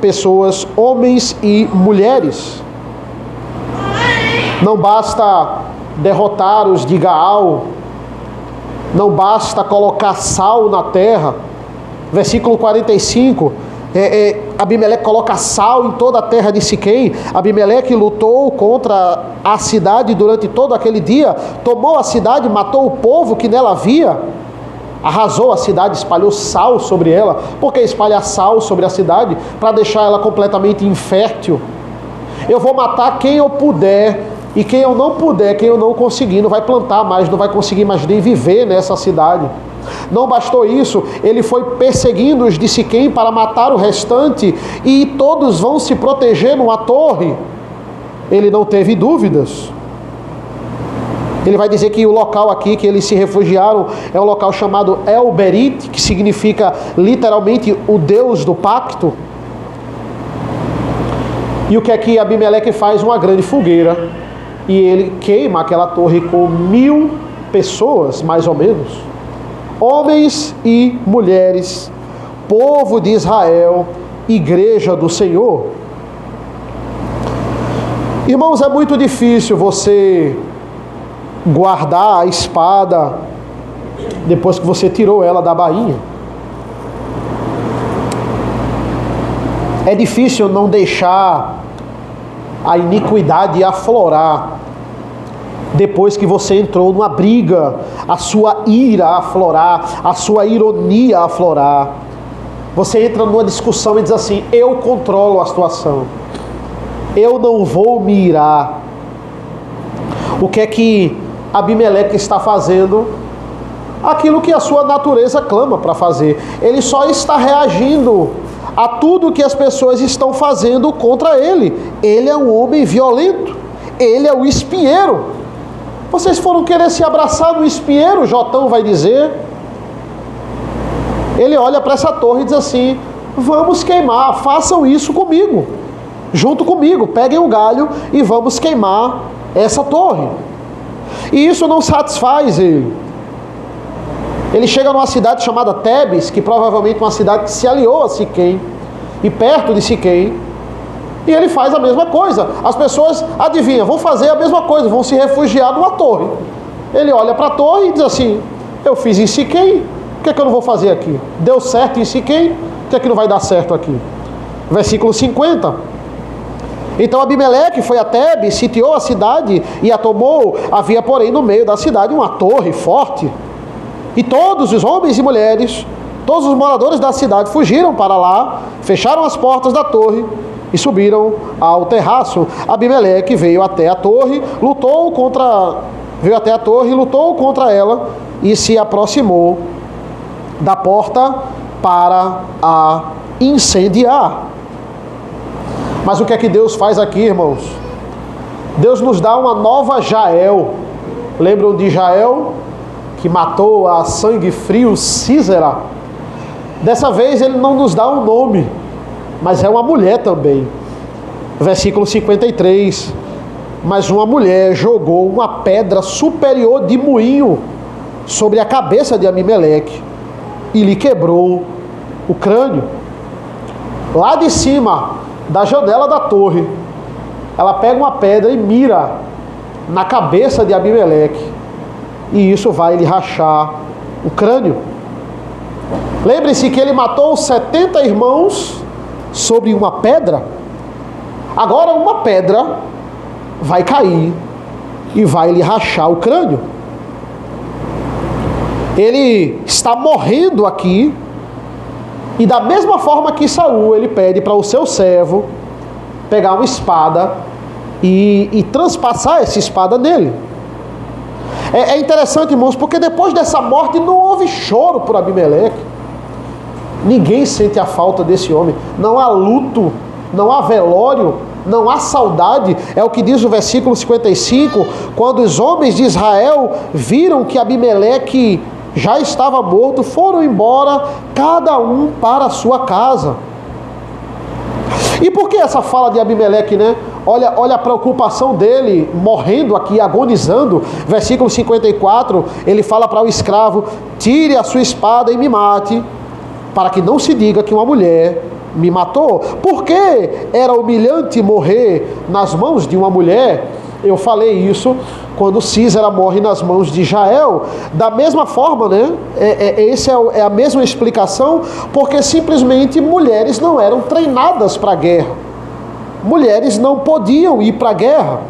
pessoas, homens e mulheres. Não basta derrotar os de Gaal, não basta colocar sal na terra. Versículo 45 Abimeleque coloca sal em toda a terra de Siquém. Abimeleque lutou contra a cidade durante todo aquele dia, tomou a cidade, matou o povo que nela havia, arrasou a cidade, espalhou sal sobre ela. Por que espalhar sal sobre a cidade? Para deixar ela completamente infértil. Eu vou matar quem eu puder, e quem eu não puder, quem eu não conseguir, não vai plantar mais, não vai conseguir mais nem viver nessa cidade. Não bastou isso, ele foi perseguindo os de Siquém para matar o restante, e todos vão se proteger numa torre. Ele não teve dúvidas. Ele vai dizer que o local aqui que eles se refugiaram é um local chamado El-Berit, que significa literalmente o Deus do pacto. E o que é que Abimeleque faz? Uma grande fogueira, e ele queima aquela torre com 1000 pessoas, mais ou menos, homens e mulheres, povo de Israel, igreja do Senhor. Irmãos, é muito difícil você guardar a espada depois que você tirou ela da bainha. É difícil não deixar a iniquidade aflorar depois que você entrou numa briga, a sua ira aflorar, a sua ironia aflorar. Você entra numa discussão e diz assim: eu controlo a situação, eu não vou me irar. O que é que Abimeleque está fazendo? Aquilo que a sua natureza clama para fazer. Ele só está reagindo a tudo que as pessoas estão fazendo contra ele. Ele é um homem violento, ele é o espinheiro. Vocês foram querer se abraçar no espinheiro, Jotão vai dizer. Ele olha para essa torre e diz assim: vamos queimar, façam isso comigo, junto comigo, peguem o galho e vamos queimar essa torre. E isso não satisfaz ele. Ele chega numa cidade chamada Tebes, que provavelmente é uma cidade que se aliou a Siquém, e perto de Siquém, e ele faz a mesma coisa. As pessoas, adivinha, vão fazer a mesma coisa, vão se refugiar numa torre. Ele olha para a torre e diz assim: eu fiz em Siquém, o que é que eu não vou fazer aqui? Deu certo em Siquém, o que é que não vai dar certo aqui? Versículo 50. Então Abimeleque foi a Tebes, sitiou a cidade e a tomou. Havia, porém, no meio da cidade uma torre forte. E todos os homens e mulheres, todos os moradores da cidade fugiram para lá, fecharam as portas da torre e subiram ao terraço. Abimeleque veio até a torre, lutou contra ela e se aproximou da porta para a incendiar. Mas o que é que Deus faz aqui, irmãos? Deus nos dá uma nova Jael. Lembram de Jael, que matou a sangue frio Sísera? Dessa vez ele não nos dá um nome, mas é uma mulher também. Versículo 53. Mas uma mulher jogou uma pedra superior de moinho sobre a cabeça de Abimeleque e lhe quebrou o crânio. Lá de cima da janela da torre, ela pega uma pedra e mira na cabeça de Abimeleque, e isso vai lhe rachar o crânio. Lembre-se que ele matou 70 irmãos sobre uma pedra. Agora uma pedra vai cair e vai lhe rachar o crânio. Ele está morrendo aqui. E da mesma forma que Saul, ele pede para o seu servo pegar uma espada e transpassar essa espada nele. É interessante, irmãos, porque depois dessa morte não houve choro por Abimeleque. Ninguém sente a falta desse homem. Não há luto, não há velório, não há saudade. É o que diz o versículo 55, quando os homens de Israel viram que Abimeleque já estava morto, foram embora, cada um para a sua casa. E por que essa fala de Abimeleque, né? Olha a preocupação dele, morrendo aqui, agonizando. Versículo 54, ele fala para o escravo: tire a sua espada e me mate, para que não se diga que uma mulher me matou. Porque era humilhante morrer nas mãos de uma mulher. Eu falei isso quando Císera morre nas mãos de Jael. Da mesma forma, né? Essa é a mesma explicação, porque simplesmente mulheres não eram treinadas para a guerra. Mulheres não podiam ir para a guerra.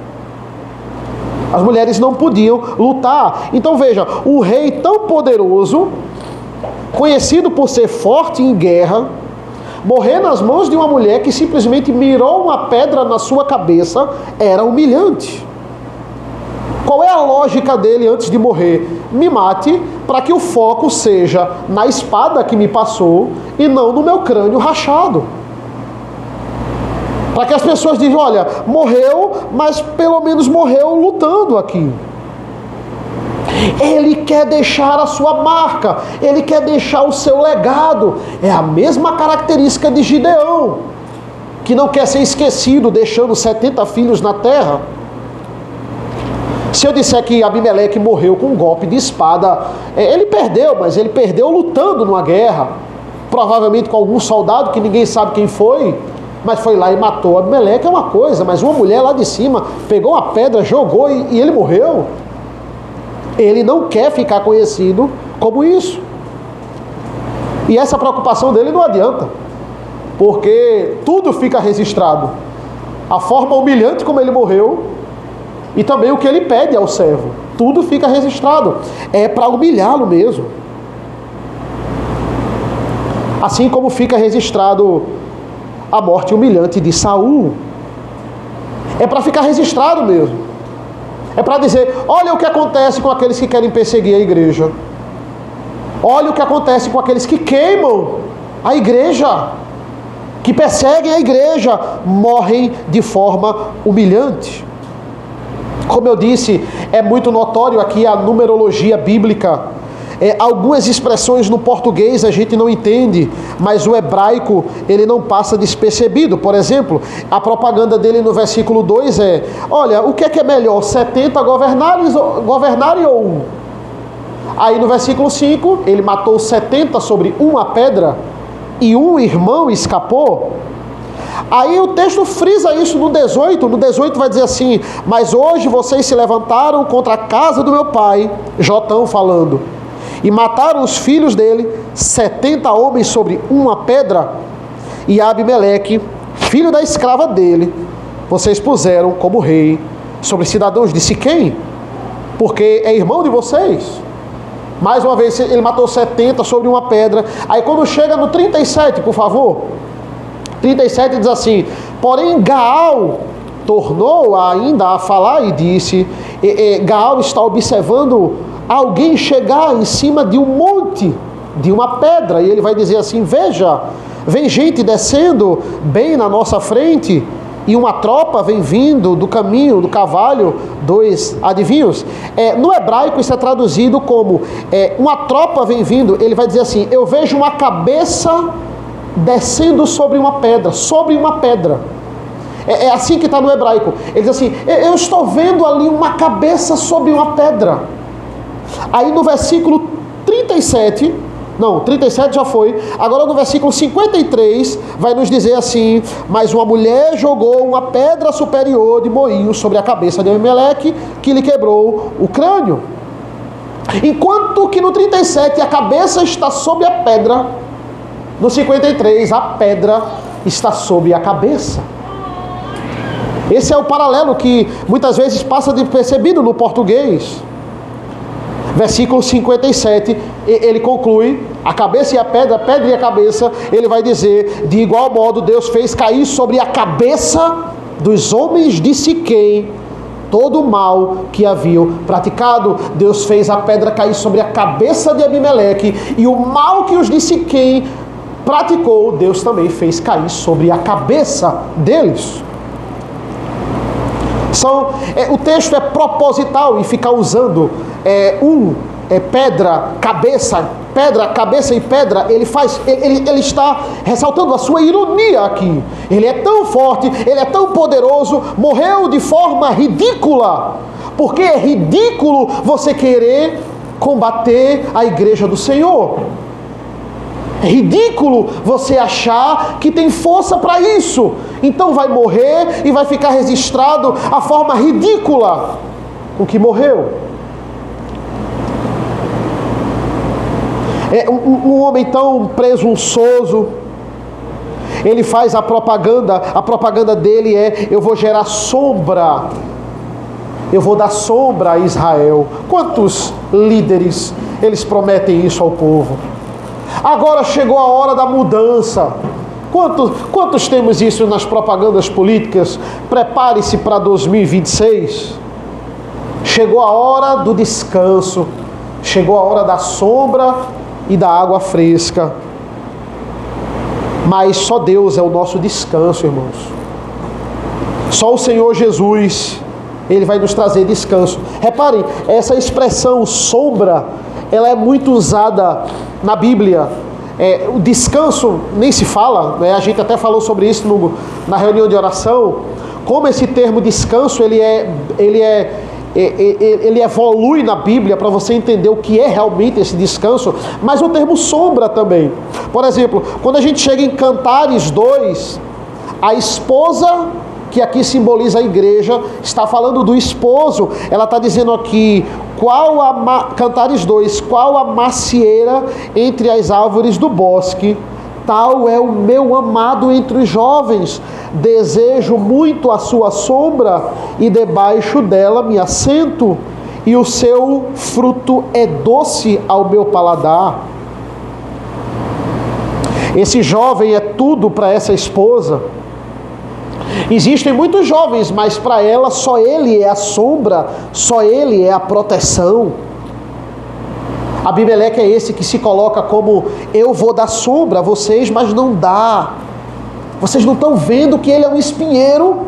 As mulheres não podiam lutar. Então veja, um rei tão poderoso, conhecido por ser forte em guerra, morrer nas mãos de uma mulher que simplesmente mirou uma pedra na sua cabeça, era humilhante. Qual é a lógica dele antes de morrer? Me mate para que o foco seja na espada que me passou e não no meu crânio rachado. Para que as pessoas digam, olha, morreu, mas pelo menos morreu lutando aqui. Ele quer deixar a sua marca, ele quer deixar o seu legado. É a mesma característica de Gideão, que não quer ser esquecido, deixando 70 filhos na terra. Se eu disser que Abimeleque morreu com um golpe de espada, ele perdeu, mas ele perdeu lutando numa guerra, provavelmente com algum soldado que ninguém sabe quem foi, mas foi lá e matou Abimeleque, é uma coisa, mas uma mulher lá de cima pegou uma pedra, jogou e ele morreu. Ele não quer ficar conhecido como isso. E essa preocupação dele não adianta, porque tudo fica registrado. A forma humilhante como ele morreu e também o que ele pede ao servo. Tudo fica registrado. É para humilhá-lo mesmo. Assim como fica registrado a morte humilhante de Saul. É para ficar registrado mesmo. É para dizer, olha o que acontece com aqueles que querem perseguir a igreja. Olha o que acontece com aqueles que queimam a igreja, que perseguem a igreja, morrem de forma humilhante. Como eu disse, é muito notório aqui a numerologia bíblica. Algumas expressões no português a gente não entende, mas o hebraico ele não passa despercebido. Por exemplo, a propaganda dele no versículo 2 é: olha, o que é melhor, 70 governarem ou um? Aí no versículo 5, ele matou 70 sobre uma pedra e um irmão escapou. Aí o texto frisa isso no 18. No 18 vai dizer assim: mas hoje vocês se levantaram contra a casa do meu pai, Jotão falando, e mataram os filhos dele, 70 homens sobre uma pedra, e Abimeleque, filho da escrava dele, vocês puseram como rei sobre cidadãos de Siquém, porque é irmão de vocês. Mais uma vez, ele matou 70 sobre uma pedra. Aí quando chega no 37, por favor, 37 diz assim: porém Gaal tornou ainda a falar e disse, Gaal está observando alguém chegar em cima de um monte, de uma pedra, e ele vai dizer assim: veja, vem gente descendo bem na nossa frente, e uma tropa vem vindo do caminho, do cavalo, dos adivinhos. No hebraico isso é traduzido como, uma tropa vem vindo, ele vai dizer assim: eu vejo uma cabeça descendo sobre uma pedra, É assim que está no hebraico. Ele diz assim: eu estou vendo ali uma cabeça sobre uma pedra. Aí no versículo 37, não, 37 já foi, agora no versículo 53 vai nos dizer assim: mas uma mulher jogou uma pedra superior de moinho sobre a cabeça de Abimeleque, que lhe quebrou o crânio. Enquanto que no 37 a cabeça está sobre a pedra, no 53 a pedra está sobre a cabeça. Esse é o paralelo que muitas vezes passa despercebido no português. Versículo 57, ele conclui, a cabeça e a pedra e a cabeça, ele vai dizer: de igual modo Deus fez cair sobre a cabeça dos homens de Siquém todo o mal que haviam praticado. Deus fez a pedra cair sobre a cabeça de Abimeleque, e o mal que os de Siquém praticou, Deus também fez cair sobre a cabeça deles. O texto é proposital em ficar usando pedra, cabeça e pedra. Ele está ressaltando a sua ironia aqui. Ele é tão forte, ele é tão poderoso, morreu de forma ridícula, porque é ridículo você querer combater a igreja do Senhor. É ridículo você achar que tem força para isso. Então vai morrer e vai ficar registrado a forma ridícula com que morreu. É um homem tão presunçoso, ele faz a propaganda dele é: eu vou gerar sombra, eu vou dar sombra a Israel. Quantos líderes eles prometem isso ao povo? Agora chegou a hora da mudança. Quantos temos isso nas propagandas políticas? Prepare-se para 2026. Chegou a hora do descanso, chegou a hora da sombra e da água fresca. Mas só Deus é o nosso descanso, irmãos. Só o Senhor Jesus, Ele vai nos trazer descanso. Reparem, essa expressão sombra, ela é muito usada na Bíblia. O descanso nem se fala, né? A gente até falou sobre isso na reunião de oração. Como esse termo descanso, ele evolui na Bíblia para você entender o que é realmente esse descanso, mas o termo sombra também. Por exemplo, quando a gente chega em Cantares 2, a esposa, que aqui simboliza a igreja, está falando do esposo. Ela está dizendo aqui: Cantares 2, qual a macieira entre as árvores do bosque, tal é o meu amado entre os jovens. Desejo muito a sua sombra e debaixo dela me assento, e o seu fruto é doce ao meu paladar. Esse jovem é tudo para essa esposa. Existem muitos jovens, mas para ela só ele é a sombra, só ele é a proteção. Abimeleque é esse que se coloca como: eu vou dar sombra a vocês, mas não dá. Vocês não estão vendo que ele é um espinheiro.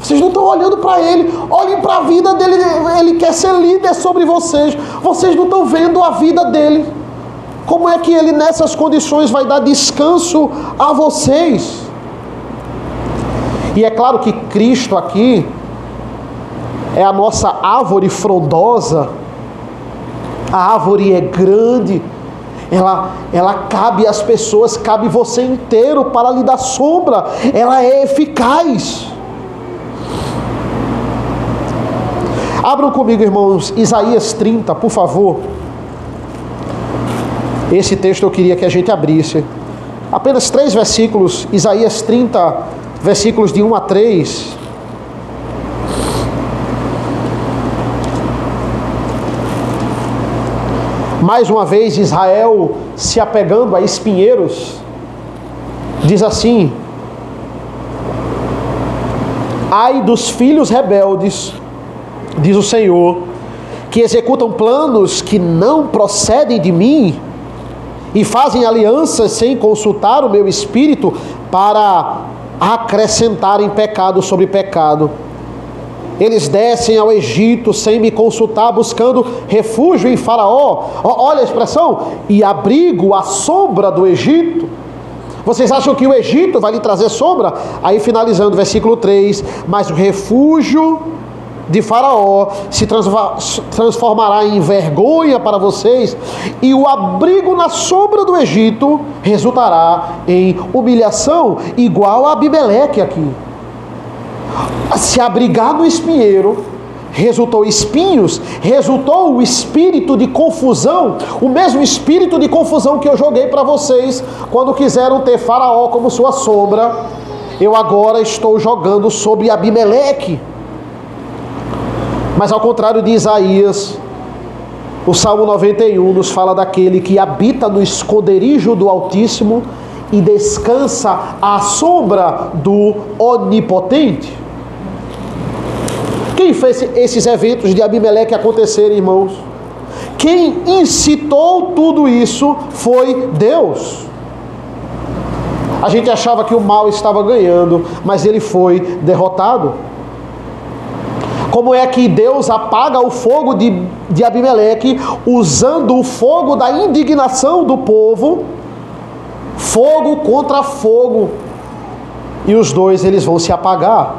Vocês não estão olhando para ele. Olhem para a vida dele. Ele quer ser líder sobre vocês. Vocês não estão vendo a vida dele. Como é que ele nessas condições vai dar descanso a vocês? E é claro que Cristo aqui é a nossa árvore frondosa. A árvore é grande, ela cabe às pessoas, cabe você inteiro para lhe dar sombra. Ela é eficaz. Abram comigo, irmãos, Isaías 30, por favor. Esse texto eu queria que a gente abrisse. Apenas 3 versículos, Isaías 30, versículos de 1 a 3. Mais uma vez, Israel se apegando a espinheiros, diz assim: ai dos filhos rebeldes, diz o Senhor, que executam planos que não procedem de mim e fazem alianças sem consultar o meu espírito, para acrescentarem pecado sobre pecado. Eles descem ao Egito sem me consultar, buscando refúgio em Faraó. Olha a expressão: e abrigo à sombra do Egito. Vocês acham que o Egito vai lhe trazer sombra? Aí finalizando, versículo 3: mas o refúgio de Faraó se transformará em vergonha para vocês, e o abrigo na sombra do Egito resultará em humilhação, igual a Abimeleque aqui. Se abrigar no espinheiro, resultou espinhos, resultou o espírito de confusão, o mesmo espírito de confusão que eu joguei para vocês quando quiseram ter Faraó como sua sombra. Eu agora estou jogando sobre Abimeleque. Mas ao contrário de Isaías, o Salmo 91 nos fala daquele que habita no esconderijo do Altíssimo e descansa à sombra do Onipotente. Quem fez esses eventos de Abimeleque acontecerem, irmãos? Quem incitou tudo isso foi Deus. A gente achava que o mal estava ganhando, mas ele foi derrotado. Como é que Deus apaga o fogo de Abimeleque, usando o fogo da indignação do povo, fogo contra fogo, e os dois eles vão se apagar.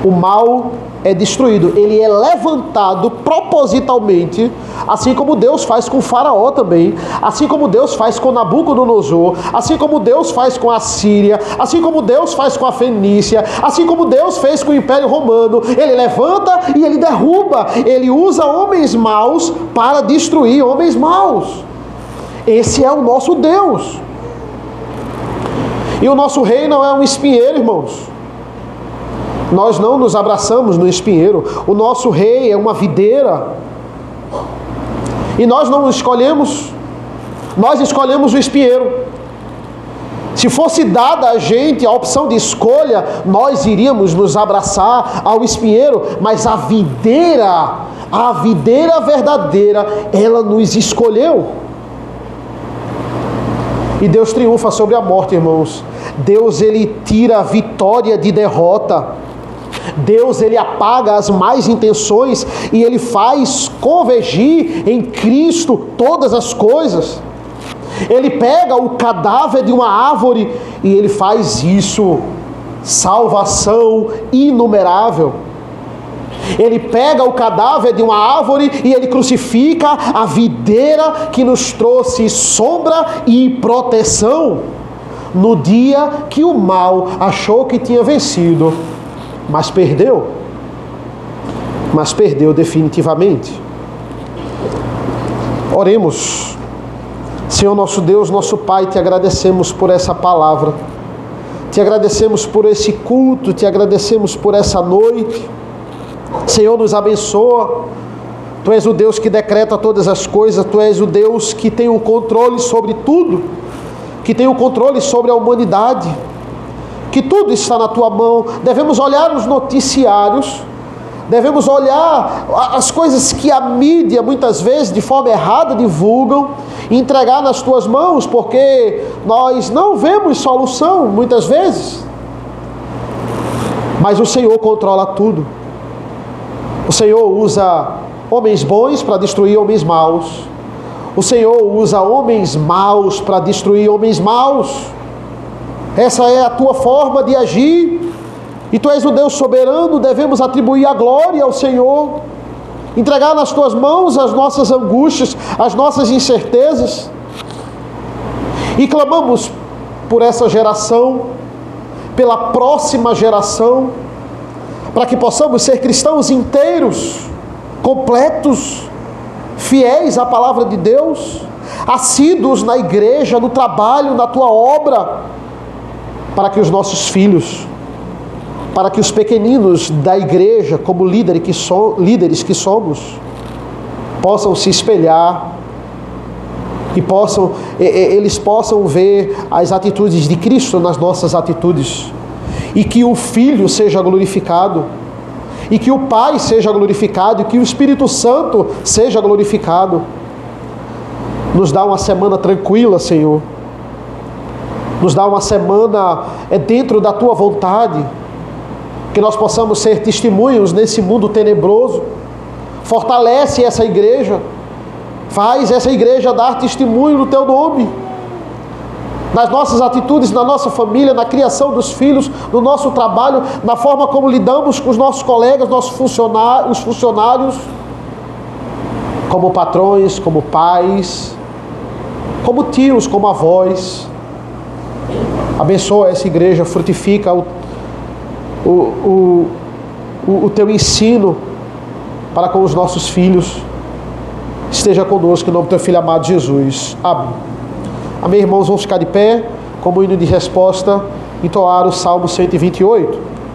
o mal é destruído, ele é levantado propositalmente, assim como Deus faz com Faraó também, assim como Deus faz com Nabucodonosor, assim como Deus faz com a Síria, assim como Deus faz com a Fenícia, assim como Deus fez com o Império Romano. Ele levanta e ele derruba, ele usa homens maus para destruir homens maus. Esse é o nosso Deus. E o nosso rei não é um espinheiro, irmãos. Nós não nos abraçamos no espinheiro. O nosso rei é uma videira. E nós não escolhemos. Nós escolhemos o espinheiro. Se fosse dada a gente a opção de escolha, nós iríamos nos abraçar ao espinheiro. Mas a videira verdadeira, ela nos escolheu. E Deus triunfa sobre a morte, irmãos. Deus, ele tira a vitória de derrota. Deus, ele apaga as más intenções e ele faz convergir em Cristo todas as coisas. Ele pega o cadáver de uma árvore e ele faz isso salvação inumerável. Ele pega o cadáver de uma árvore e ele crucifica a videira que nos trouxe sombra e proteção no dia que o mal achou que tinha vencido. Mas perdeu definitivamente. Oremos. Senhor nosso Deus, nosso Pai, te agradecemos por essa palavra, te agradecemos por esse culto, te agradecemos por essa noite. Senhor, nos abençoa. Tu és o Deus que decreta todas as coisas, Tu és o Deus que tem o controle sobre tudo, que tem o controle sobre a humanidade, que tudo está na Tua mão. Devemos olhar os noticiários, devemos olhar as coisas que a mídia muitas vezes de forma errada divulgam e entregar nas Tuas mãos, porque nós não vemos solução muitas vezes, mas o Senhor controla tudo. O Senhor usa homens bons para destruir homens maus. O Senhor usa homens maus para destruir homens maus. Essa é a Tua forma de agir. E Tu és o Deus soberano. Devemos atribuir a glória ao Senhor, entregar nas Tuas mãos as nossas angústias, as nossas incertezas. E clamamos por essa geração, pela próxima geração, para que possamos ser cristãos inteiros, completos, fiéis à palavra de Deus, assíduos na igreja, no trabalho, na Tua obra, para que os nossos filhos, para que os pequeninos da igreja, como líderes que somos, possam se espelhar e eles possam ver as atitudes de Cristo nas nossas atitudes, e que o Filho seja glorificado, e que o Pai seja glorificado, e que o Espírito Santo seja glorificado. Nos dá uma semana tranquila, Senhor. Nos dá uma semana dentro da Tua vontade, que nós possamos ser testemunhos nesse mundo tenebroso. Fortalece essa igreja, faz essa igreja dar testemunho no Teu nome, nas nossas atitudes, na nossa família, na criação dos filhos, no nosso trabalho, na forma como lidamos com os nossos colegas, os funcionários, como patrões, como pais, como tios, como avós. Abençoa essa igreja, frutifica o Teu ensino para com os nossos filhos. Esteja conosco em nome do Teu Filho amado Jesus. Amém. Amém, irmãos? Vamos ficar de pé, como hino de resposta, entoar o Salmo 128.